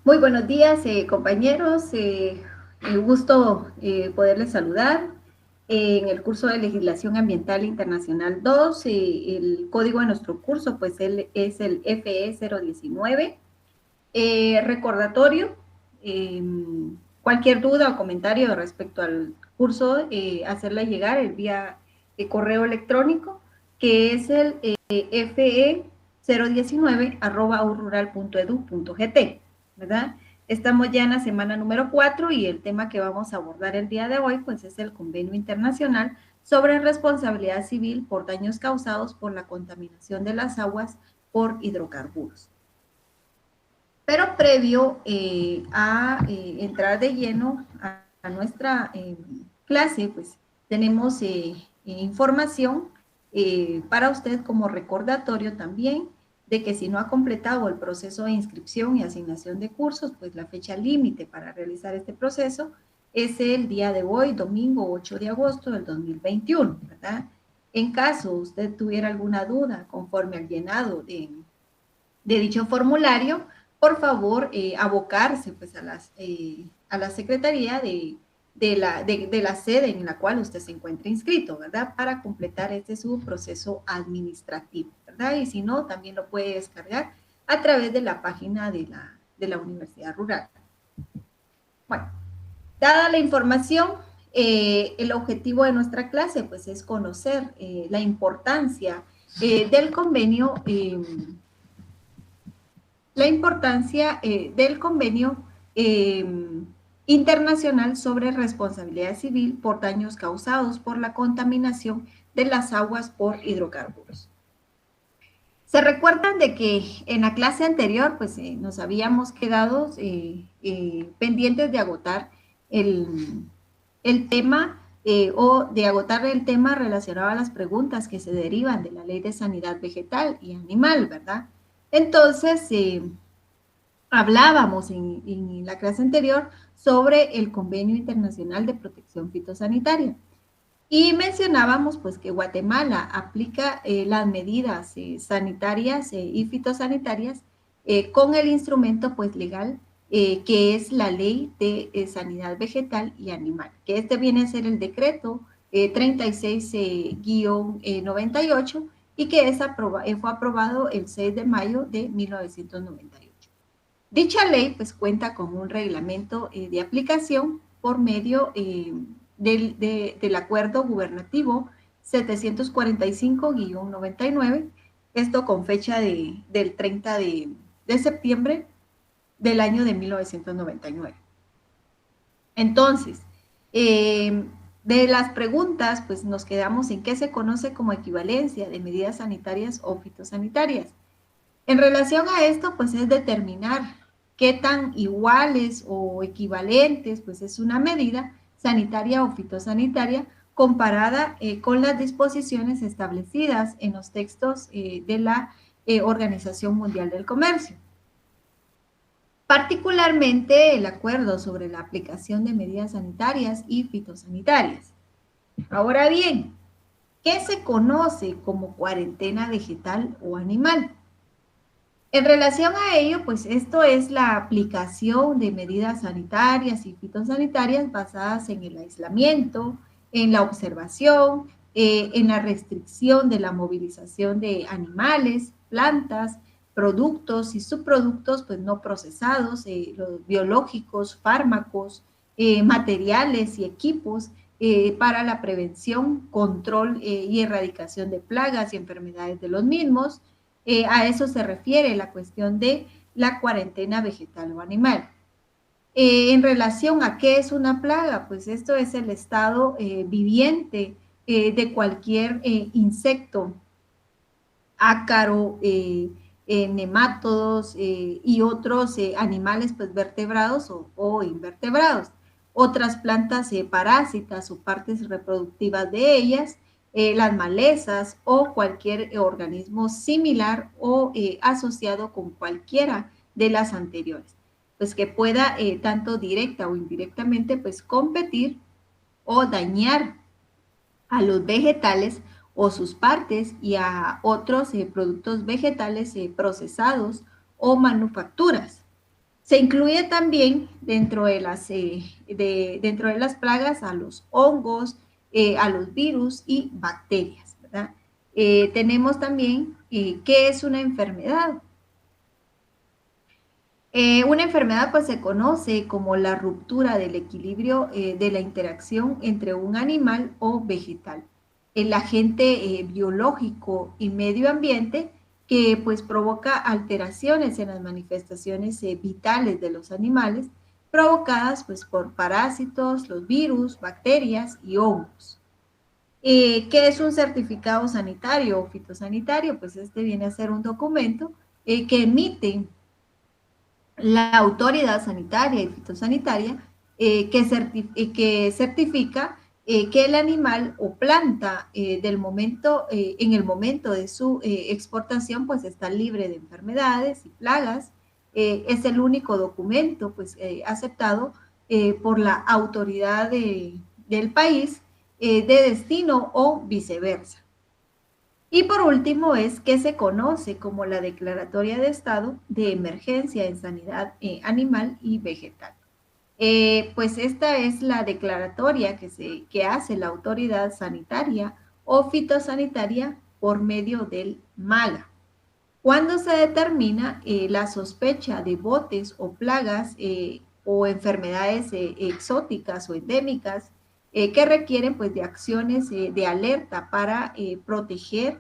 Muy buenos días, compañeros. Un gusto poderles saludar. En el curso de Legislación Ambiental Internacional 2, el código de nuestro curso pues es el FE 019. Recordatorio, eh, cualquier duda o comentario respecto al curso, hacerla llegar el vía correo electrónico, que es el fe 019@urrural.edu.gt, ¿verdad? Estamos ya en la semana número 4 y el tema que vamos a abordar el día de hoy pues es el convenio internacional sobre responsabilidad civil por daños causados por la contaminación de las aguas por hidrocarburos. Pero previo a entrar de lleno a nuestra clase, pues tenemos información para usted como recordatorio también de que si no ha completado el proceso de inscripción y asignación de cursos, pues la fecha límite para realizar este proceso es el día de hoy, domingo 8 de agosto del 2021, ¿verdad? En caso usted tuviera alguna duda conforme al llenado de dicho formulario, por favor, abocarse pues, a la Secretaría de la sede en la cual usted se encuentre inscrito, ¿verdad? Para completar su proceso administrativo, ¿verdad? Y si no, también lo puede descargar a través de la página de la Universidad Rural. Bueno, dada la información, el objetivo de nuestra clase pues es conocer la importancia del convenio del convenio eh, internacional sobre responsabilidad civil por daños causados por la contaminación de las aguas por hidrocarburos. Se recuerdan de que en la clase anterior pues nos habíamos quedado pendientes de agotar el tema o de agotar el tema relacionado a las preguntas que se derivan de la Ley de Sanidad Vegetal y Animal, ¿verdad? Entonces, hablábamos en la clase anterior sobre el Convenio Internacional de Protección Fitosanitaria y mencionábamos pues que Guatemala aplica las medidas sanitarias y fitosanitarias con el instrumento pues legal que es la Ley de Sanidad Vegetal y Animal, que este viene a ser el decreto 36-98 y que fue aprobado el 6 de mayo de 1998. Dicha ley pues cuenta con un reglamento de aplicación por medio del acuerdo gubernativo 745-99, esto con fecha del 30 de septiembre del año de 1999. Entonces, de las preguntas, pues nos quedamos en qué se conoce como equivalencia de medidas sanitarias o fitosanitarias. En relación a esto, pues es determinar qué tan iguales o equivalentes, pues es una medida sanitaria o fitosanitaria comparada con las disposiciones establecidas en los textos de la Organización Mundial del Comercio. Particularmente el acuerdo sobre la aplicación de medidas sanitarias y fitosanitarias. Ahora bien, ¿qué se conoce como cuarentena vegetal o animal? En relación a ello, pues esto es la aplicación de medidas sanitarias y fitosanitarias basadas en el aislamiento, en la observación, en la restricción de la movilización de animales, plantas, productos y subproductos pues no procesados, los biológicos, fármacos, materiales y equipos para la prevención, control y erradicación de plagas y enfermedades de los mismos. A eso se refiere la cuestión de la cuarentena vegetal o animal. En relación a qué es una plaga, pues esto es el estado viviente de cualquier insecto, ácaro, nemátodos y otros animales pues vertebrados o invertebrados. Otras plantas parásitas o partes reproductivas de ellas, las malezas o cualquier organismo similar o asociado con cualquiera de las anteriores, pues que pueda tanto directa o indirectamente pues competir o dañar a los vegetales o sus partes y a otros productos vegetales procesados o manufacturas. Se incluye también dentro de dentro de las plagas a los hongos, a los virus y bacterias, ¿verdad? Tenemos también qué es una enfermedad. Una enfermedad pues se conoce como la ruptura del equilibrio de la interacción entre un animal o vegetal, el agente biológico y medio ambiente que pues provoca alteraciones en las manifestaciones vitales de los animales provocadas pues por parásitos, los virus, bacterias y hongos. ¿Qué es un certificado sanitario o fitosanitario? Pues este viene a ser un documento que emite la autoridad sanitaria y fitosanitaria que certifica que el animal o planta en el momento de su exportación, pues está libre de enfermedades y plagas. Es el único documento pues, aceptado por la autoridad del país de destino o viceversa. Y por último es que se conoce como la Declaratoria de Estado de Emergencia en Sanidad Animal y Vegetal. Pues esta es la declaratoria que hace la autoridad sanitaria o fitosanitaria por medio del MALA. Cuando se determina la sospecha de botes o plagas o enfermedades exóticas o endémicas que requieren pues de acciones de alerta para proteger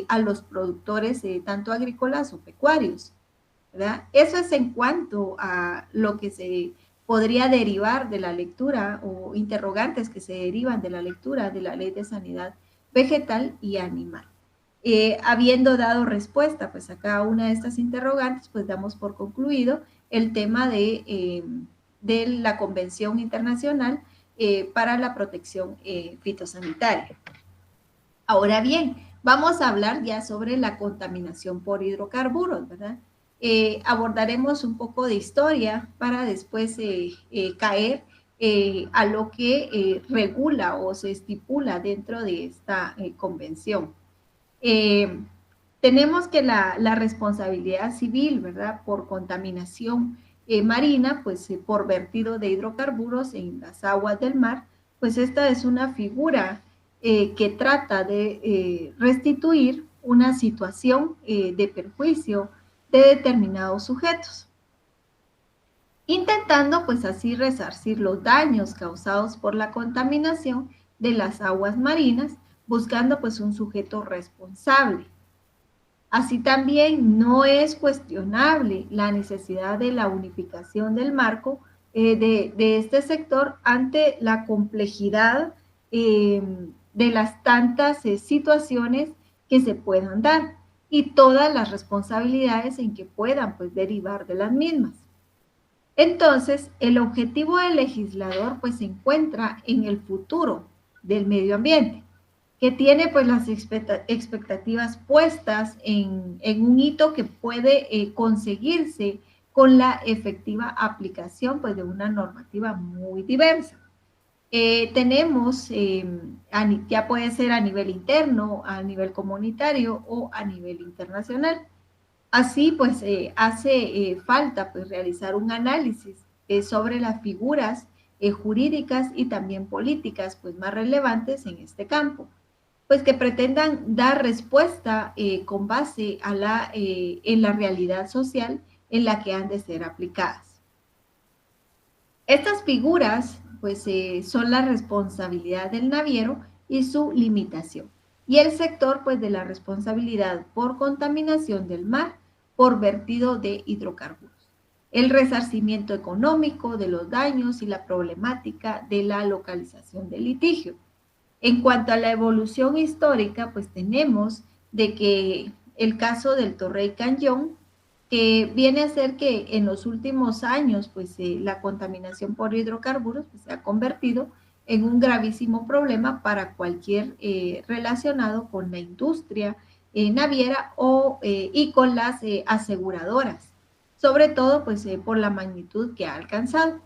a los productores tanto agrícolas o pecuarios, ¿verdad? Eso es en cuanto a lo que se podría derivar de la lectura o interrogantes que se derivan de la lectura de la Ley de Sanidad Vegetal y Animal. Habiendo dado respuesta pues a cada una de estas interrogantes, pues damos por concluido el tema de la Convención Internacional para la Protección Fitosanitaria. Ahora bien, vamos a hablar ya sobre la contaminación por hidrocarburos, ¿verdad? Abordaremos un poco de historia para después caer a lo que regula o se estipula dentro de esta convención. Eh, tenemos que la responsabilidad civil, ¿verdad? Por contaminación marina, pues por vertido de hidrocarburos en las aguas del mar, pues esta es una figura que trata de restituir una situación de perjuicio de determinados sujetos, intentando pues así resarcir los daños causados por la contaminación de las aguas marinas, buscando pues un sujeto responsable. Así también no es cuestionable la necesidad de la unificación del marco de este sector ante la complejidad de las tantas situaciones que se puedan dar y todas las responsabilidades en que puedan pues derivar de las mismas. Entonces, el objetivo del legislador pues se encuentra en el futuro del medio ambiente, que tiene pues las expectativas puestas en un hito que puede conseguirse con la efectiva aplicación pues de una normativa muy diversa. Tenemos, ya puede ser a nivel interno, a nivel comunitario o a nivel internacional. Así pues hace falta pues realizar un análisis sobre las figuras jurídicas y también políticas pues más relevantes en este campo, pues que pretendan dar respuesta con base a en la realidad social en la que han de ser aplicadas. Estas figuras pues son la responsabilidad del naviero y su limitación, y el sector pues de la responsabilidad por contaminación del mar por vertido de hidrocarburos, el resarcimiento económico de los daños y la problemática de la localización del litigio. En cuanto a la evolución histórica, pues tenemos de que el caso del Torrey Canyon, que viene a ser que en los últimos años, pues la contaminación por hidrocarburos pues, se ha convertido en un gravísimo problema para cualquier relacionado con la industria naviera y con las aseguradoras, sobre todo pues por la magnitud que ha alcanzado.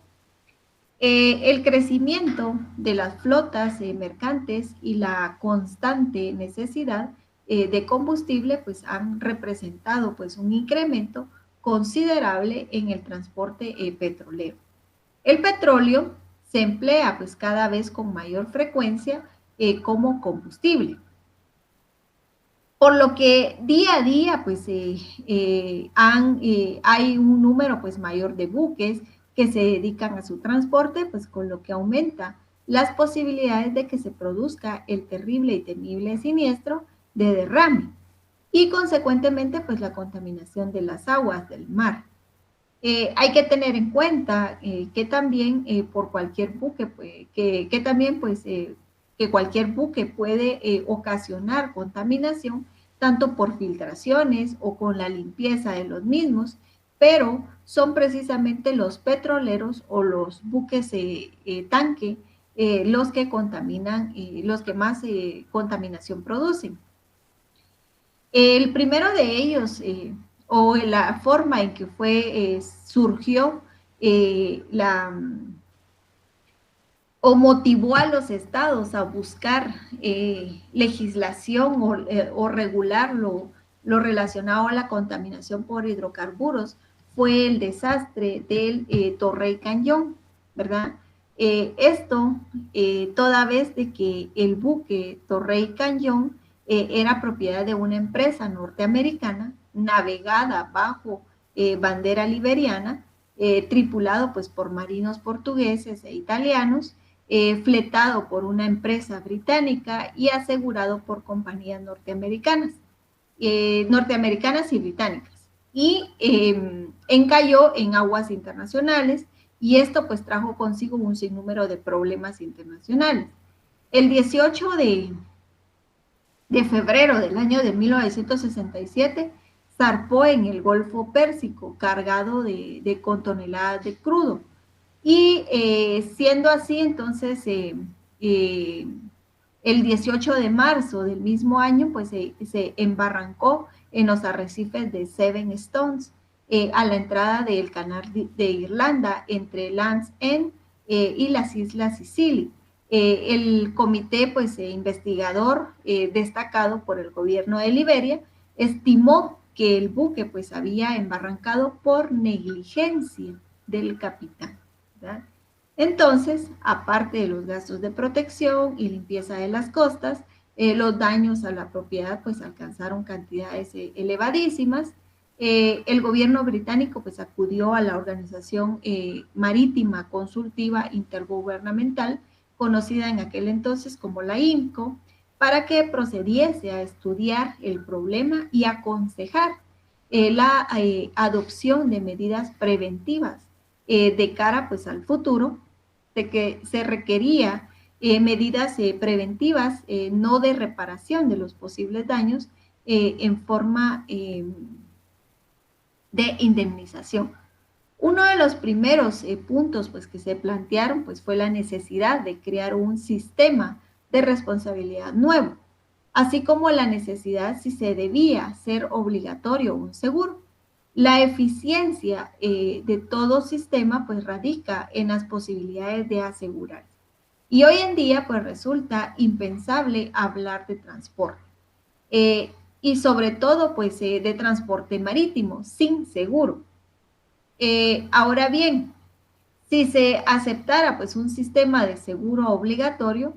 El crecimiento de las flotas mercantes y la constante necesidad de combustible pues han representado pues un incremento considerable en el transporte petrolero. El petróleo se emplea pues cada vez con mayor frecuencia como combustible. Por lo que día a día pues hay un número pues mayor de buques que se dedican a su transporte, pues con lo que aumenta las posibilidades de que se produzca el terrible y temible siniestro de derrame y consecuentemente pues la contaminación de las aguas del mar. Hay que tener en cuenta que también por cualquier buque, pues, que también pues que cualquier buque puede ocasionar contaminación tanto por filtraciones o con la limpieza de los mismos, pero son precisamente los petroleros o los buques tanque los que contaminan, los que más contaminación producen. El primero de ellos, o la forma en que surgió la o motivó a los estados a buscar legislación o regular lo relacionado a la contaminación por hidrocarburos fue el desastre del Torrey Canyon, ¿verdad? Esto toda vez de que el buque Torrey Canyon era propiedad de una empresa norteamericana navegada bajo bandera liberiana, tripulado pues por marinos portugueses e italianos, fletado por una empresa británica y asegurado por compañías norteamericanas y británicas. Y encalló en aguas internacionales y esto pues trajo consigo un sinnúmero de problemas internacionales. El 18 de febrero del año de 1967 zarpó en el Golfo Pérsico cargado con toneladas de crudo. Y siendo así, entonces, el 18 de marzo del mismo año, pues se embarrancó en los arrecifes de Seven Stones, a la entrada del canal de Irlanda, entre Land's End y las Islas Sicily. El comité, pues, investigador destacado por el gobierno de Liberia, estimó que el buque, pues, había embarrancado por negligencia del capitán, ¿verdad? Entonces, aparte de los gastos de protección y limpieza de las costas, los daños a la propiedad pues alcanzaron cantidades elevadísimas. El gobierno británico pues acudió a la Organización Marítima Consultiva Intergubernamental, conocida en aquel entonces como la IMCO, para que procediese a estudiar el problema y aconsejar la adopción de medidas preventivas de cara pues al futuro, de que se requería medidas preventivas, no de reparación de los posibles daños en forma de indemnización. Uno de los primeros puntos pues, que se plantearon pues, fue la necesidad de crear un sistema de responsabilidad nuevo, así como la necesidad si se debía hacer obligatorio un seguro. La eficiencia de todo sistema pues radica en las posibilidades de asegurar. Y hoy en día pues resulta impensable hablar de transporte. Y sobre todo pues de transporte marítimo sin seguro. Ahora bien, si se aceptara pues un sistema de seguro obligatorio,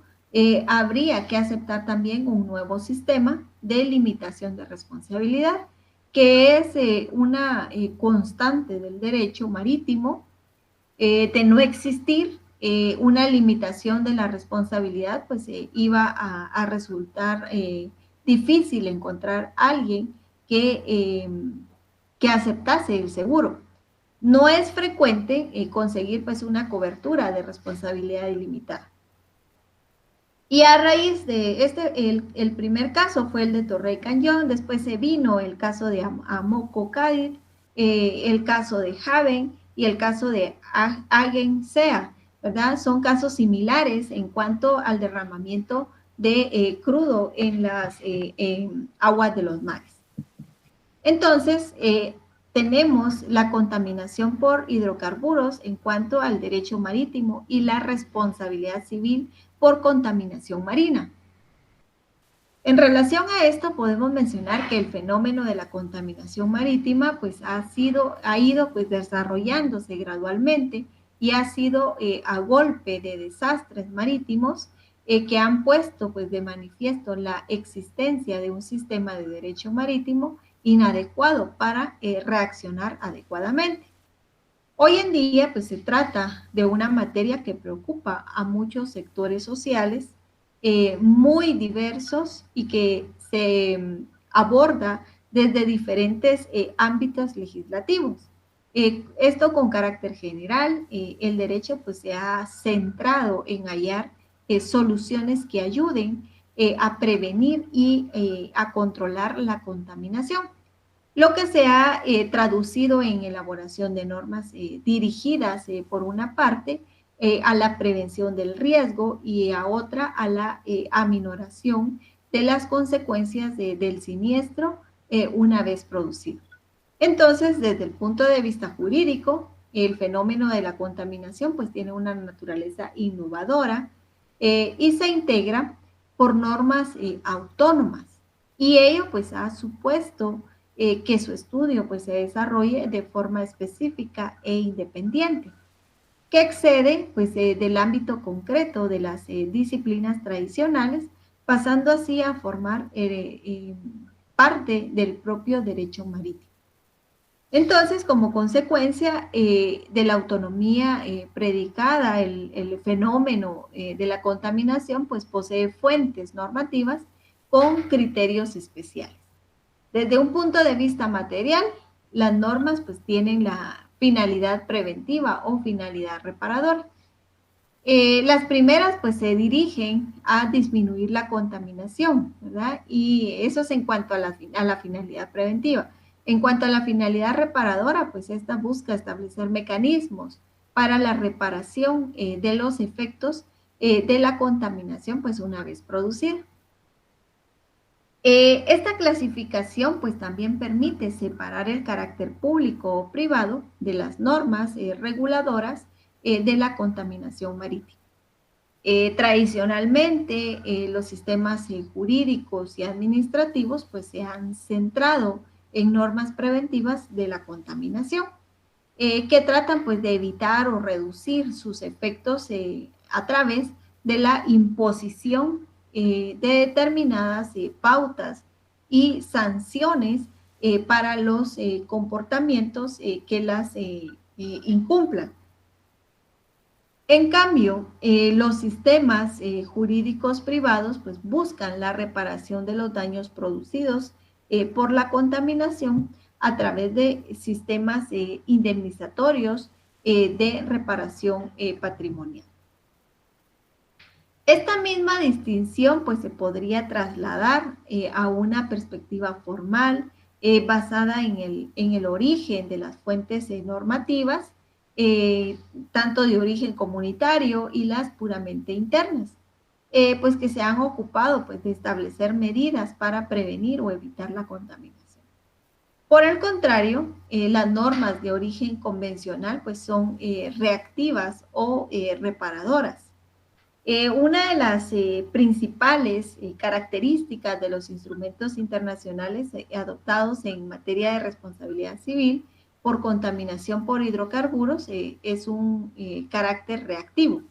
habría que aceptar también un nuevo sistema de limitación de responsabilidad, que es una constante del derecho marítimo. De no existir una limitación de la responsabilidad, pues iba a resultar difícil encontrar a alguien que aceptase el seguro. No es frecuente conseguir pues una cobertura de responsabilidad ilimitada. Y a raíz de el primer caso fue el de Torrey Canyon, después se vino el caso de Amoco Cadiz, el caso de Haven y el caso de Agen Sea, ¿verdad? Son casos similares en cuanto al derramamiento de crudo en las aguas de los mares. Entonces, tenemos la contaminación por hidrocarburos en cuanto al derecho marítimo y la responsabilidad civil por contaminación marina. En relación a esto, podemos mencionar que el fenómeno de la contaminación marítima pues ha ido pues desarrollándose gradualmente y ha sido a golpe de desastres marítimos que han puesto pues de manifiesto la existencia de un sistema de derecho marítimo inadecuado para reaccionar adecuadamente. Hoy en día, pues se trata de una materia que preocupa a muchos sectores sociales muy diversos y que se aborda desde diferentes ámbitos legislativos. Esto con carácter general, el derecho pues se ha centrado en hallar soluciones que ayuden a prevenir y a controlar la contaminación, lo que se ha traducido en elaboración de normas dirigidas, por una parte, a la prevención del riesgo y a otra a la aminoración de las consecuencias del siniestro una vez producido. Entonces, desde el punto de vista jurídico, el fenómeno de la contaminación pues tiene una naturaleza innovadora y se integra por normas autónomas, y ello pues ha supuesto que su estudio pues se desarrolle de forma específica e independiente, que excede pues del ámbito concreto de las disciplinas tradicionales, pasando así a formar parte del propio derecho marítimo. Entonces, como consecuencia de la autonomía predicada, el fenómeno de la contaminación pues posee fuentes normativas con criterios especiales. Desde un punto de vista material, las normas pues tienen la finalidad preventiva o finalidad reparadora. Las primeras pues se dirigen a disminuir la contaminación, ¿verdad? Y eso es en cuanto a la finalidad preventiva. En cuanto a la finalidad reparadora, pues esta busca establecer mecanismos para la reparación de los efectos de la contaminación pues una vez producida. Esta clasificación pues también permite separar el carácter público o privado de las normas reguladoras de la contaminación marítima. Tradicionalmente, los sistemas jurídicos y administrativos pues se han centrado en normas preventivas de la contaminación, que tratan pues de evitar o reducir sus efectos a través de la imposición de determinadas pautas y sanciones para los comportamientos que las incumplan. En cambio, los sistemas jurídicos privados pues buscan la reparación de los daños producidos por la contaminación a través de sistemas indemnizatorios de reparación patrimonial. Esta misma distinción pues se podría trasladar a una perspectiva formal basada en el origen de las fuentes normativas, tanto de origen comunitario y las puramente internas, pues que se han ocupado pues de establecer medidas para prevenir o evitar la contaminación. Por el contrario, las normas de origen convencional pues son reactivas o reparadoras. Una de las principales características de los instrumentos internacionales adoptados en materia de responsabilidad civil por contaminación por hidrocarburos es un carácter reactivo.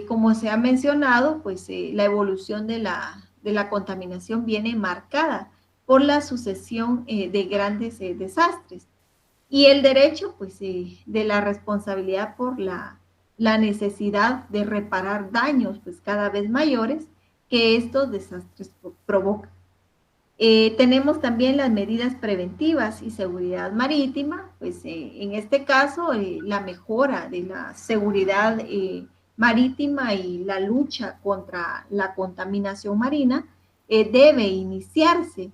Como se ha mencionado, pues la evolución de la contaminación viene marcada por la sucesión de grandes desastres, y el derecho pues de la responsabilidad por la necesidad de reparar daños pues cada vez mayores que estos desastres provocan. Tenemos también las medidas preventivas y seguridad marítima, pues en este caso la mejora de la seguridad marítima y la lucha contra la contaminación marina debe iniciarse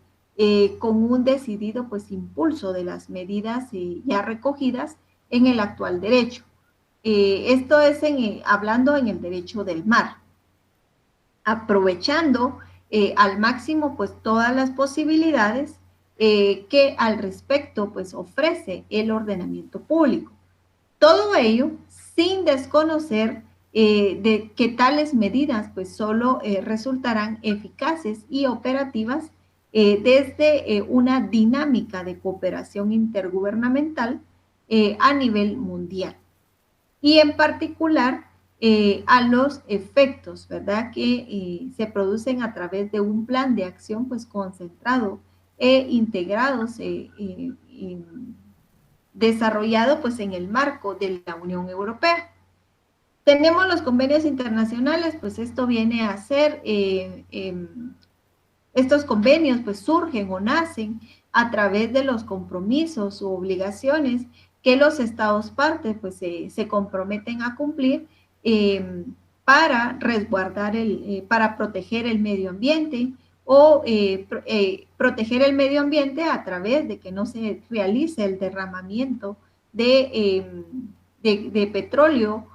con un decidido pues impulso de las medidas ya recogidas en el actual derecho. Esto es hablando en el derecho del mar, aprovechando al máximo pues todas las posibilidades que al respecto pues ofrece el ordenamiento público. Todo ello sin desconocer de que tales medidas pues solo resultarán eficaces y operativas desde una dinámica de cooperación intergubernamental a nivel mundial. Y en particular a los efectos, ¿verdad?, que se producen a través de un plan de acción pues concentrado e integrados desarrollado pues en el marco de la Unión Europea. Tenemos los convenios internacionales, pues esto viene a ser, estos convenios pues surgen o nacen a través de los compromisos u obligaciones que los estados partes pues se comprometen a cumplir para resguardar, para proteger el medio ambiente o proteger el medio ambiente a través de que no se realice el derramamiento de petróleo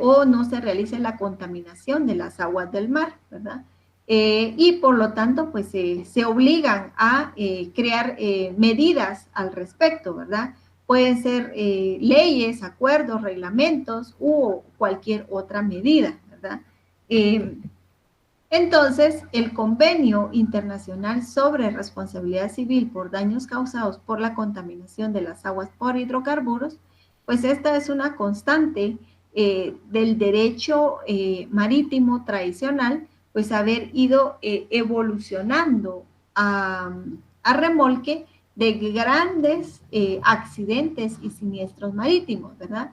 o no se realice la contaminación de las aguas del mar, ¿verdad? Y por lo tanto, pues se obligan a crear medidas al respecto, ¿verdad? Pueden ser leyes, acuerdos, reglamentos u cualquier otra medida, ¿verdad? Entonces, el Convenio Internacional sobre Responsabilidad Civil por Daños Causados por la Contaminación de las Aguas por Hidrocarburos, pues esta es una constante del derecho marítimo tradicional, pues haber ido evolucionando a remolque de grandes accidentes y siniestros marítimos, ¿verdad?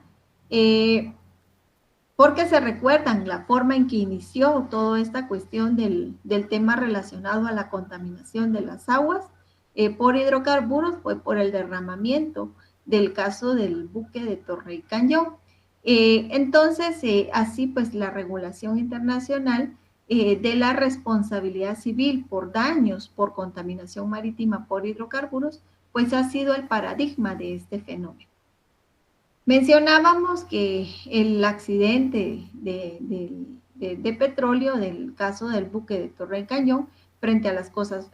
Porque se recuerdan la forma en que inició toda esta cuestión del tema relacionado a la contaminación de las aguas por hidrocarburos, fue por el derramamiento del caso del buque de Torrey Canyon. Entonces, así pues la regulación internacional de la responsabilidad civil por daños por contaminación marítima por hidrocarburos, pues ha sido el paradigma de este fenómeno. Mencionábamos que el accidente de petróleo del caso del buque de Torrey Canyon frente a las costas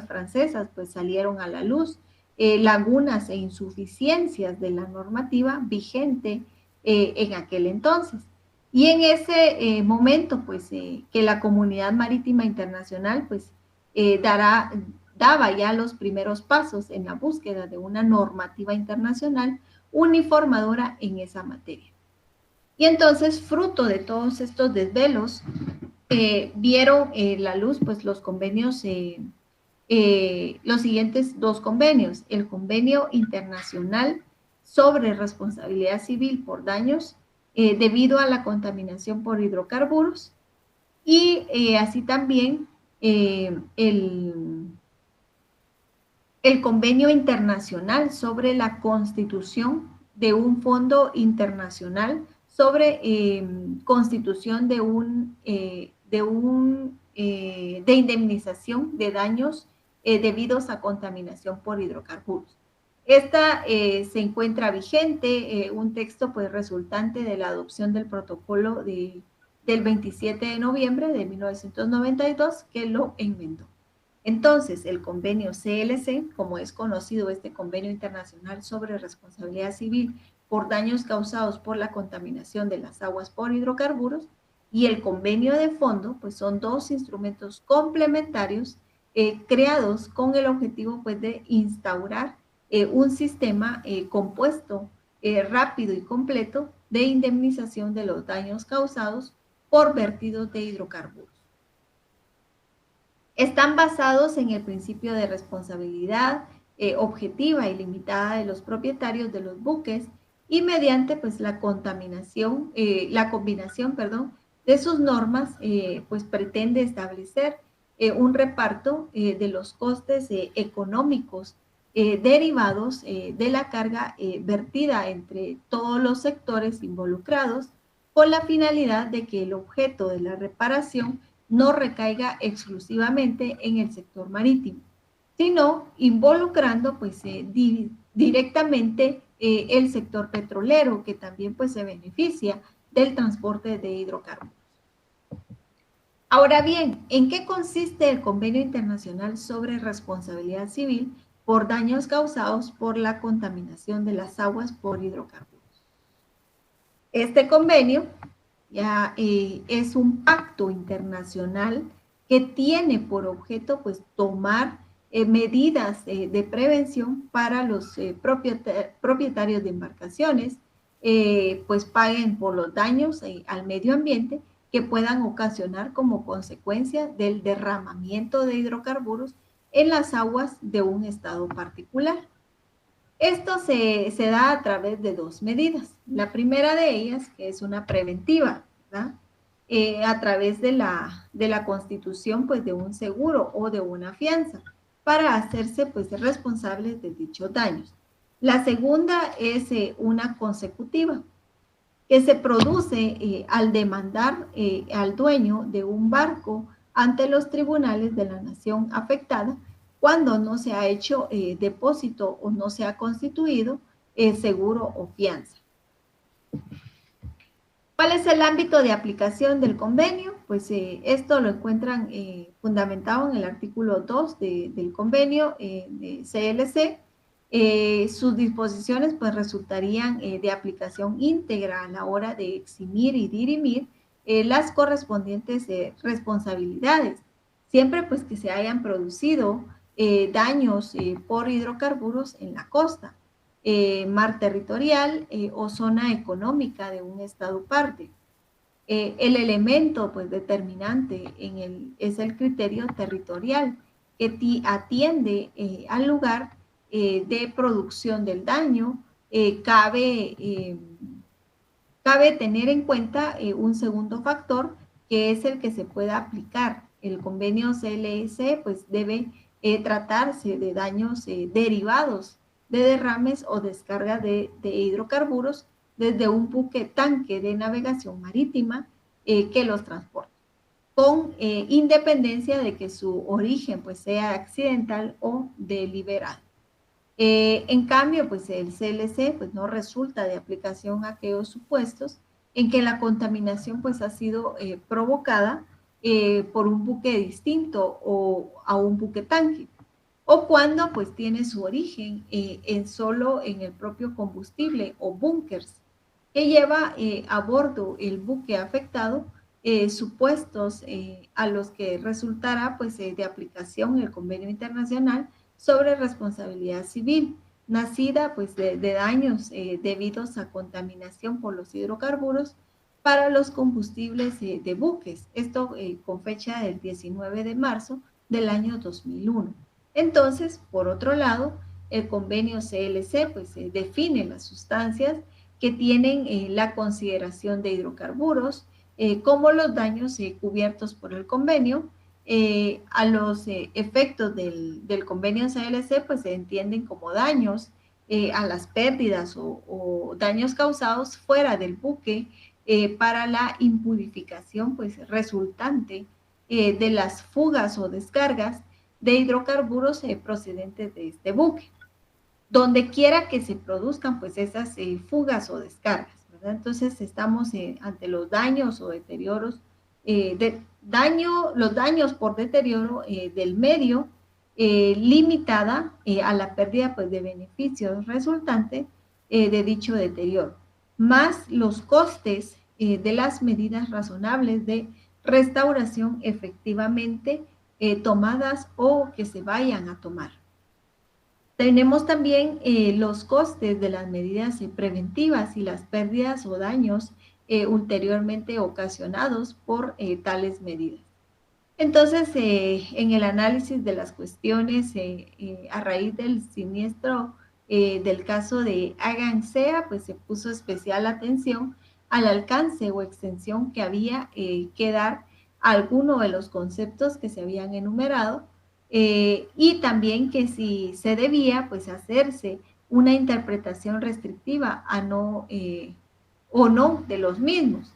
francesas, pues salieron a la luz lagunas e insuficiencias de la normativa vigente en aquel entonces. Y en ese momento, pues, que la comunidad marítima internacional, pues, daba ya los primeros pasos en la búsqueda de una normativa internacional uniformadora en esa materia. Y entonces, fruto de todos estos desvelos, vieron la luz, pues, los convenios, los siguientes dos convenios: el Convenio Internacional sobre Responsabilidad Civil por Daños debido a la contaminación por hidrocarburos y así también el Convenio Internacional sobre la constitución de un fondo internacional sobre constitución de indemnización de daños debidos a contaminación por hidrocarburos. Esta se encuentra vigente, un texto pues resultante de la adopción del protocolo del 27 de noviembre de 1992 que lo enmendó. Entonces, el convenio CLC, como es conocido este Convenio Internacional sobre Responsabilidad Civil por Daños Causados por la Contaminación de las Aguas por Hidrocarburos, y el convenio de fondo, pues son dos instrumentos complementarios creados con el objetivo pues de instaurar un sistema compuesto, rápido y completo de indemnización de los daños causados por vertidos de hidrocarburos. Están basados en el principio de responsabilidad objetiva y limitada de los propietarios de los buques y mediante pues la combinación de sus normas pues pretende establecer un reparto de los costes económicos derivados de la carga vertida entre todos los sectores involucrados con la finalidad de que el objeto de la reparación no recaiga exclusivamente en el sector marítimo, sino involucrando pues directamente el sector petrolero, que también pues se beneficia del transporte de hidrocarburos. Ahora bien, ¿en qué consiste el Convenio Internacional sobre Responsabilidad Civil por daños causados por la contaminación de las aguas por hidrocarburos? Este convenio ya es un pacto internacional que tiene por objeto pues tomar medidas de prevención para los propietarios de embarcaciones, pues paguen por los daños al medio ambiente que puedan ocasionar como consecuencia del derramamiento de hidrocarburos en las aguas de un estado particular. Esto se da a través de dos medidas. La primera de ellas, que es una preventiva, ¿verdad? A través de la constitución pues, de un seguro o de una fianza para hacerse pues, responsables de dichos daños. La segunda es una consecutiva, que se produce al demandar al dueño de un barco ante los tribunales de la nación afectada cuando no se ha hecho depósito o no se ha constituido seguro o fianza. ¿Cuál es el ámbito de aplicación del convenio? Pues esto lo encuentran fundamentado en el artículo 2 del convenio de CLC. Sus disposiciones pues resultarían de aplicación íntegra a la hora de eximir y dirimir las correspondientes responsabilidades, siempre pues que se hayan producido daños por hidrocarburos en la costa, mar territorial o zona económica de un estado parte. El elemento pues determinante es el criterio territorial que atiende al lugar de producción del daño. Cabe tener en cuenta un segundo factor que es el que se pueda aplicar. El convenio CLS pues debe tratarse de daños derivados de derrames o descarga de hidrocarburos desde un buque tanque de navegación marítima que los transporta, con independencia de que su origen pues sea accidental o deliberado. En cambio, pues el CLC pues no resulta de aplicación a aquellos supuestos en que la contaminación pues ha sido provocada por un buque distinto o a un buque tanque, o cuando pues tiene su origen solo en el propio combustible o búnkers que lleva a bordo el buque afectado, supuestos a los que resultará pues de aplicación el convenio internacional sobre responsabilidad civil, nacida pues de daños debidos a contaminación por los hidrocarburos para los combustibles de buques, esto con fecha del 19 de marzo del año 2001. Entonces, por otro lado, el convenio CLC pues define las sustancias que tienen la consideración de hidrocarburos como los daños cubiertos por el convenio. A los efectos del convenio CLC pues se entienden como daños a las pérdidas o daños causados fuera del buque para la impurificación pues resultante de las fugas o descargas de hidrocarburos procedentes de este buque, donde quiera que se produzcan pues esas fugas o descargas, ¿verdad? Entonces estamos ante los daños o deterioros, los daños por deterioro del medio, limitada a la pérdida pues de beneficios resultantes de dicho deterioro, más los costes de las medidas razonables de restauración efectivamente tomadas o que se vayan a tomar. Tenemos también los costes de las medidas preventivas y las pérdidas o daños ulteriormente ocasionados por tales medidas. Entonces, en el análisis de las cuestiones a raíz del siniestro del caso de Agansea, pues se puso especial atención al alcance o extensión que había que dar a alguno de los conceptos que se habían enumerado, y también que si se debía pues hacerse una interpretación restrictiva a no o no de los mismos.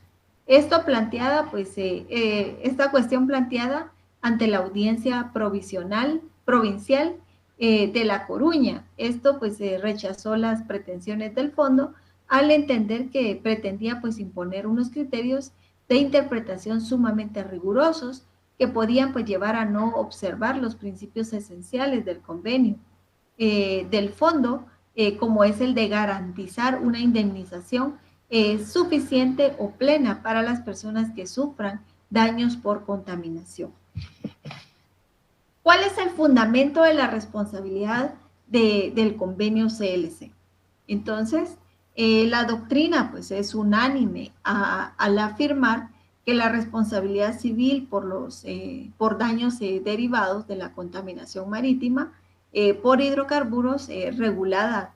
Esto planteada pues esta cuestión planteada ante la audiencia provincial de La Coruña. Esto pues rechazó las pretensiones del fondo al entender que pretendía pues imponer unos criterios de interpretación sumamente rigurosos que podían pues llevar a no observar los principios esenciales del convenio del fondo, como es el de garantizar una indemnización suficiente o plena para las personas que sufran daños por contaminación. ¿Cuál es el fundamento de la responsabilidad del convenio CLC? Entonces, la doctrina pues es unánime al afirmar que la responsabilidad civil por daños derivados de la contaminación marítima por hidrocarburos regulada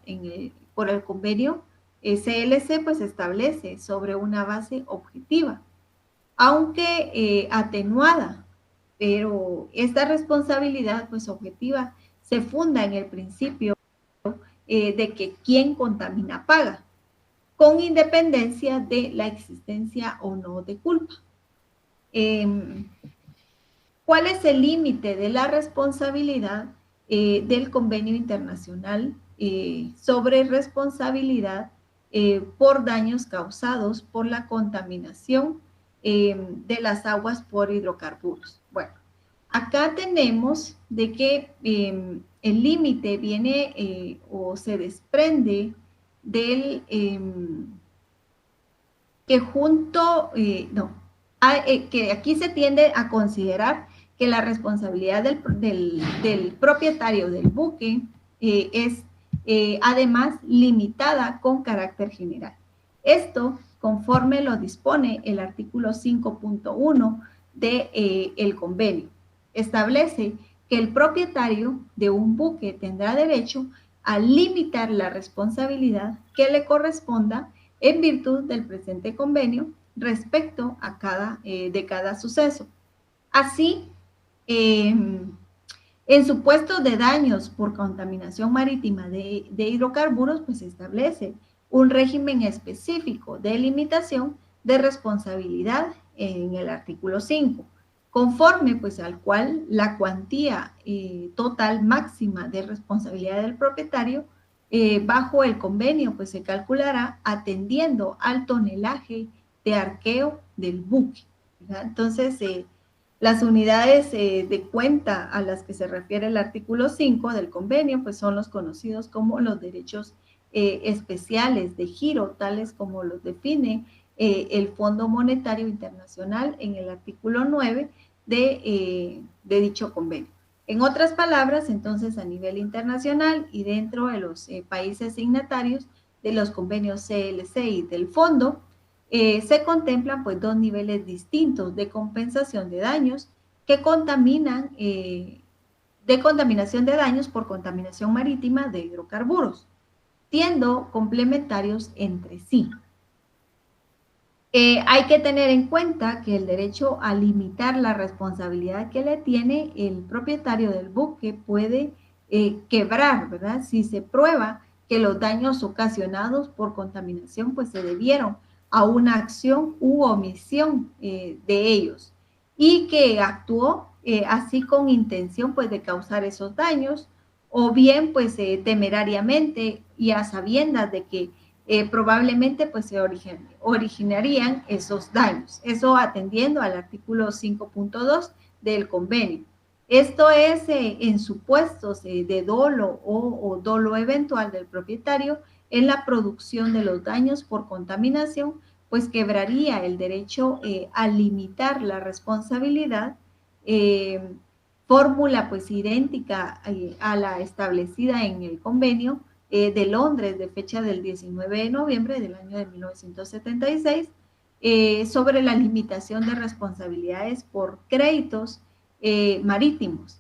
por el convenio CLC pues establece sobre una base objetiva, aunque atenuada, pero esta responsabilidad pues objetiva se funda en el principio de que quien contamina paga, con independencia de la existencia o no de culpa. ¿Cuál es el límite de la responsabilidad del convenio internacional sobre responsabilidad por daños causados por la contaminación de las aguas por hidrocarburos? Bueno, acá tenemos de que el límite viene o se desprende del que que aquí se tiende a considerar que la responsabilidad del propietario del buque es además limitada con carácter general. Esto conforme lo dispone el artículo 5.1 del convenio. Establece que el propietario de un buque tendrá derecho a limitar la responsabilidad que le corresponda en virtud del presente convenio respecto a cada suceso. Así, en supuestos de daños por contaminación marítima de hidrocarburos, pues se establece un régimen específico de limitación de responsabilidad en el artículo 5, conforme pues al cual la cuantía total máxima de responsabilidad del propietario bajo el convenio pues se calculará atendiendo al tonelaje de arqueo del buque, ¿verdad? Entonces, las unidades de cuenta a las que se refiere el artículo 5 del convenio, pues son los conocidos como los derechos especiales de giro, tales como los define el Fondo Monetario Internacional en el artículo 9 de dicho convenio. En otras palabras, entonces, a nivel internacional y dentro de los países signatarios de los convenios CLC y del fondo, se contemplan pues dos niveles distintos de compensación de daños que contaminan, de contaminación de daños por contaminación marítima de hidrocarburos, siendo complementarios entre sí. Hay que tener en cuenta que el derecho a limitar la responsabilidad que le tiene el propietario del buque puede quebrar, ¿verdad? Si se prueba que los daños ocasionados por contaminación pues se debieron a una acción u omisión de ellos y que actuó así con intención pues de causar esos daños o bien pues temerariamente y a sabiendas de que probablemente pues se originarían esos daños. Eso atendiendo al artículo 5.2 del convenio. Esto es en supuestos de dolo o dolo eventual del propietario en la producción de los daños por contaminación, pues quebraría el derecho a limitar la responsabilidad, fórmula pues idéntica a la establecida en el convenio de Londres de fecha del 19 de noviembre del año de 1976 sobre la limitación de responsabilidades por créditos marítimos.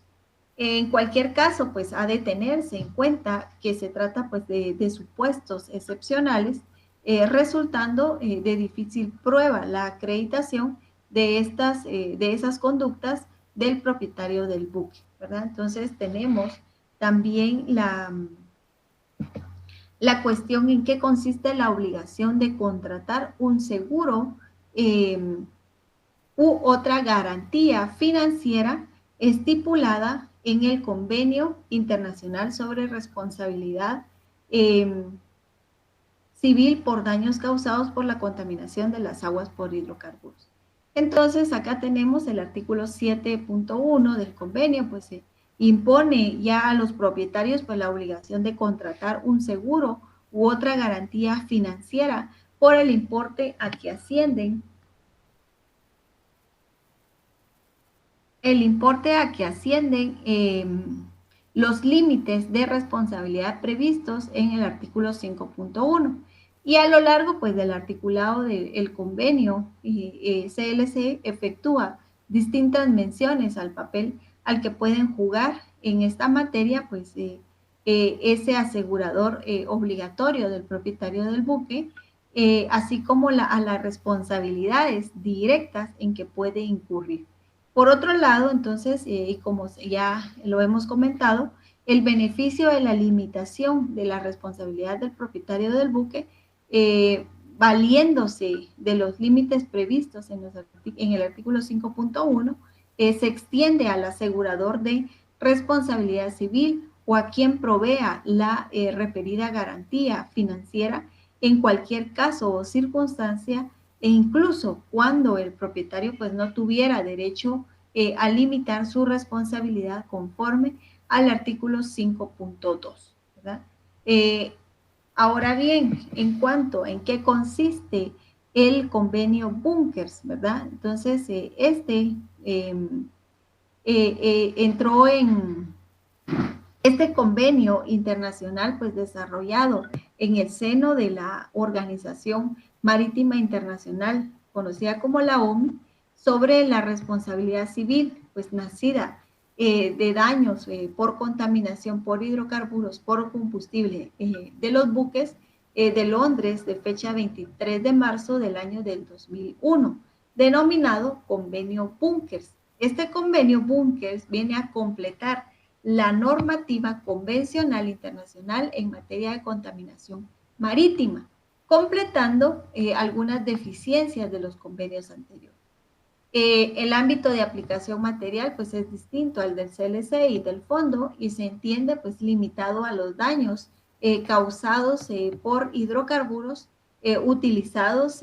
En cualquier caso, pues ha de tenerse en cuenta que se trata pues de supuestos excepcionales, resultando de difícil prueba la acreditación de esas conductas del propietario del buque, ¿verdad? Entonces tenemos también la cuestión en qué consiste la obligación de contratar un seguro u otra garantía financiera estipulada en el Convenio Internacional sobre Responsabilidad Civil por daños causados por la contaminación de las aguas por hidrocarburos. Entonces, acá tenemos el artículo 7.1 del convenio, pues se impone ya a los propietarios pues la obligación de contratar un seguro u otra garantía financiera por el importe a que ascienden los límites de responsabilidad previstos en el artículo 5.1. Y a lo largo pues, del articulado del convenio, CLC efectúa distintas menciones al papel al que pueden jugar en esta materia, pues ese asegurador obligatorio del propietario del buque, así como a las responsabilidades directas en que puede incurrir. Por otro lado, entonces, y como ya lo hemos comentado, el beneficio de la limitación de la responsabilidad del propietario del buque, valiéndose de los límites previstos en el artículo 5.1, se extiende al asegurador de responsabilidad civil o a quien provea la referida garantía financiera en cualquier caso o circunstancia, e incluso cuando el propietario pues no tuviera derecho a limitar su responsabilidad conforme al artículo 5.2, ¿verdad? Ahora bien, en cuanto en qué consiste el convenio Bunkers, ¿verdad? Entonces, entró en este convenio internacional, pues desarrollado en el seno de la Organización Marítima Internacional, conocida como la OMI, sobre la responsabilidad civil, pues nacida de daños por contaminación por hidrocarburos, por combustible de los buques de Londres, de fecha 23 de marzo del año del 2001, denominado Convenio Bunkers. Este convenio Bunkers viene a completar la normativa convencional internacional en materia de contaminación marítima, completando algunas deficiencias de los convenios anteriores. El ámbito de aplicación material pues es distinto al del CLC y del fondo y se entiende pues limitado a los daños causados por hidrocarburos utilizados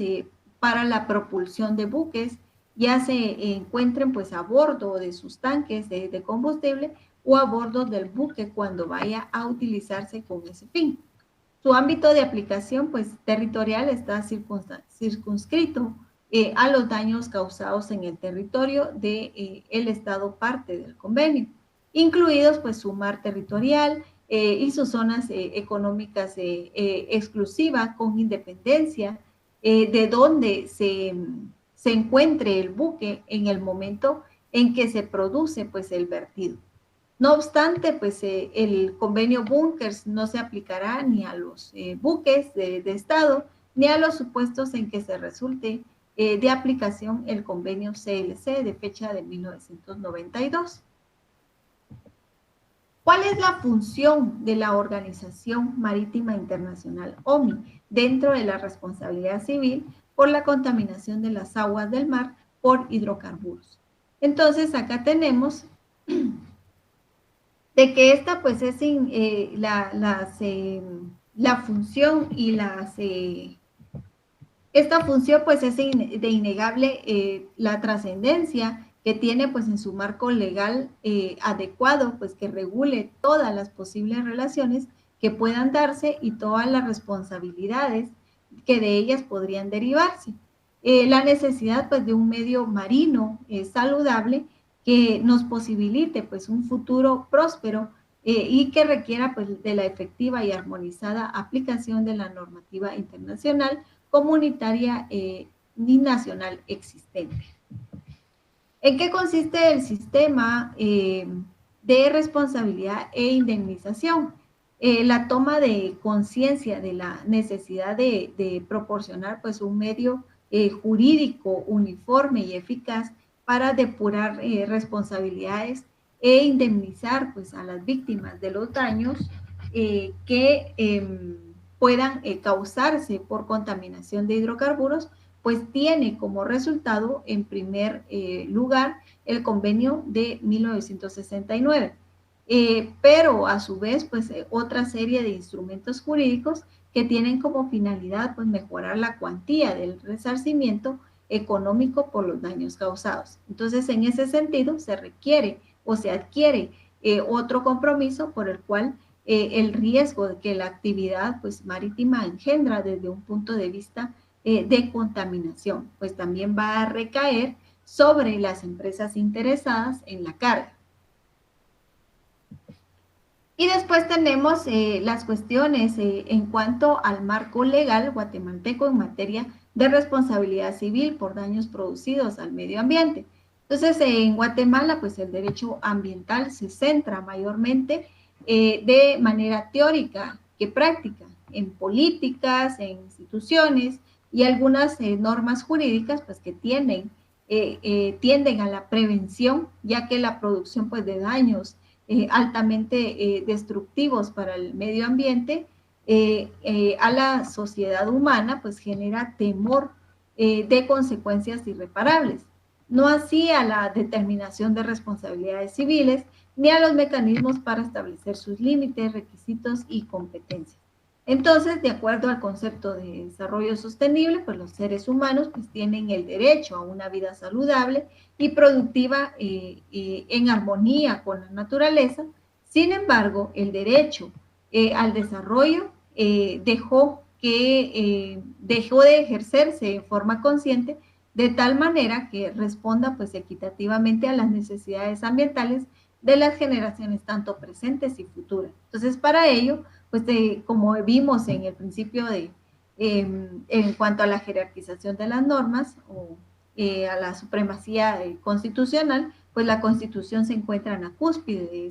para la propulsión de buques, ya se encuentren pues a bordo de sus tanques de combustible o a bordo del buque cuando vaya a utilizarse con ese fin. Su ámbito de aplicación pues territorial está circunscrito a los daños causados en el territorio del Estado parte del convenio, incluidos pues su mar territorial y sus zonas económicas exclusivas con independencia de donde se encuentre el buque en el momento en que se produce pues el vertido. No obstante, pues el convenio Bunkers no se aplicará ni a los buques de Estado ni a los supuestos en que se resulte de aplicación el convenio CLC de fecha de 1992. ¿Cuál es la función de la Organización Marítima Internacional, OMI, dentro de la responsabilidad civil por la contaminación de las aguas del mar por hidrocarburos? Entonces, acá tenemos de que esta pues es la función y esta función pues es de innegable la trascendencia que tiene pues en su marco legal adecuado, pues que regule todas las posibles relaciones que puedan darse y todas las responsabilidades que de ellas podrían derivarse. La necesidad pues de un medio marino saludable que nos posibilite pues un futuro próspero y que requiera pues de la efectiva y armonizada aplicación de la normativa internacional, comunitaria y nacional existente. ¿En qué consiste el sistema de responsabilidad e indemnización? La toma de conciencia de la necesidad de proporcionar pues un medio jurídico uniforme y eficaz para depurar responsabilidades e indemnizar pues a las víctimas de los daños que puedan causarse por contaminación de hidrocarburos, pues tiene como resultado, en primer lugar, el convenio de 1969. Pero a su vez, pues otra serie de instrumentos jurídicos que tienen como finalidad, pues mejorar la cuantía del resarcimiento económico por los daños causados. Entonces, en ese sentido, se requiere o se adquiere otro compromiso por el cual el riesgo de que la actividad pues, marítima engendra desde un punto de vista de contaminación, pues también va a recaer sobre las empresas interesadas en la carga. Y después tenemos las cuestiones en cuanto al marco legal guatemalteco en materia de responsabilidad civil por daños producidos al medio ambiente. Entonces, en Guatemala, pues el derecho ambiental se centra mayormente de manera teórica que práctica en políticas, en instituciones y algunas normas jurídicas, pues que tienden a la prevención, ya que la producción pues de daños altamente destructivos para el medio ambiente, a la sociedad humana, pues genera temor de consecuencias irreparables. No así a la determinación de responsabilidades civiles, ni a los mecanismos para establecer sus límites, requisitos y competencias. Entonces, de acuerdo al concepto de desarrollo sostenible, pues los seres humanos pues tienen el derecho a una vida saludable y productiva en armonía con la naturaleza. Sin embargo, el derecho al desarrollo dejó de ejercerse en forma consciente de tal manera que responda pues equitativamente a las necesidades ambientales de las generaciones tanto presentes y futuras. Entonces, para ello, pues como vimos en el principio en cuanto a la jerarquización de las normas o a la supremacía constitucional, pues la Constitución se encuentra en la cúspide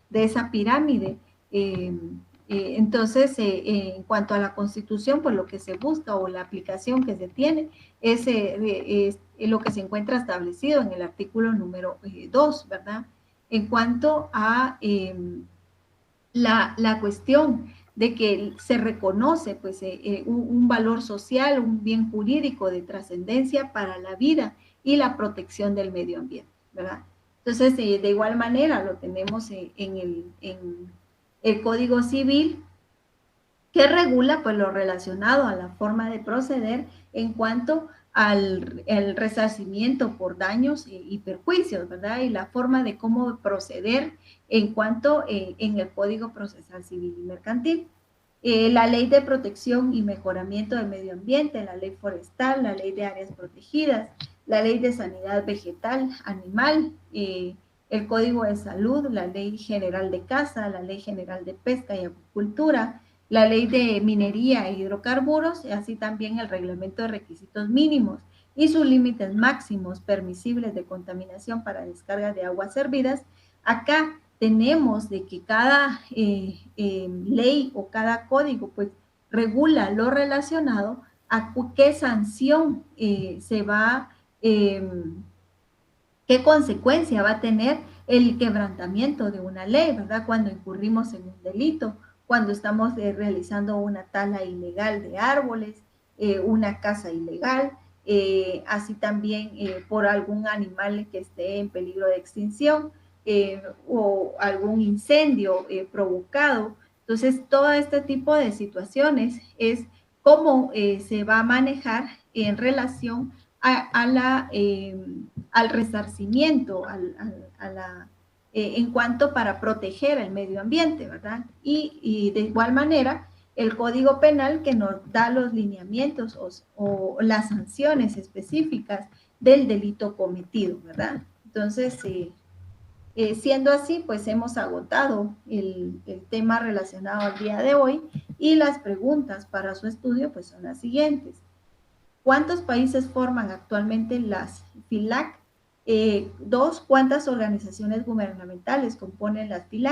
de esa pirámide. Entonces, en cuanto a la Constitución, pues lo que se busca o la aplicación que se tiene es lo que se encuentra establecido en el artículo número 2, ¿verdad? En cuanto a la cuestión de que se reconoce pues, un valor social, un bien jurídico de trascendencia para la vida y la protección del medio ambiente, ¿verdad? Entonces, de igual manera lo tenemos en el Código Civil, que regula pues lo relacionado a la forma de proceder en cuanto al resarcimiento por daños y perjuicios, ¿verdad? Y la forma de cómo proceder en cuanto en el Código Procesal Civil y Mercantil. La ley de protección y mejoramiento del medio ambiente, la ley forestal, la ley de áreas protegidas, la ley de sanidad vegetal, animal, el Código de Salud, la ley general de caza, la ley general de pesca y acuicultura, la ley de minería e hidrocarburos, y así también el reglamento de requisitos mínimos y sus límites máximos permisibles de contaminación para descargas de aguas servidas. Acá tenemos de que cada ley o cada código pues regula lo relacionado a qué sanción se va, qué consecuencia va a tener el quebrantamiento de una ley, ¿verdad? Cuando incurrimos en un delito, cuando estamos realizando una tala ilegal de árboles, una caza ilegal, así también por algún animal que esté en peligro de extinción o algún incendio provocado. Entonces, todo este tipo de situaciones es cómo se va a manejar en relación al resarcimiento, en cuanto para proteger el medio ambiente, ¿verdad? Y de igual manera, el Código Penal que nos da los lineamientos o las sanciones específicas del delito cometido, ¿verdad? Entonces, siendo así, pues hemos agotado el tema relacionado al día de hoy y las preguntas para su estudio pues son las siguientes. ¿Cuántos países forman actualmente las FILAC? 2. ¿Cuántas organizaciones gubernamentales componen las FILAC?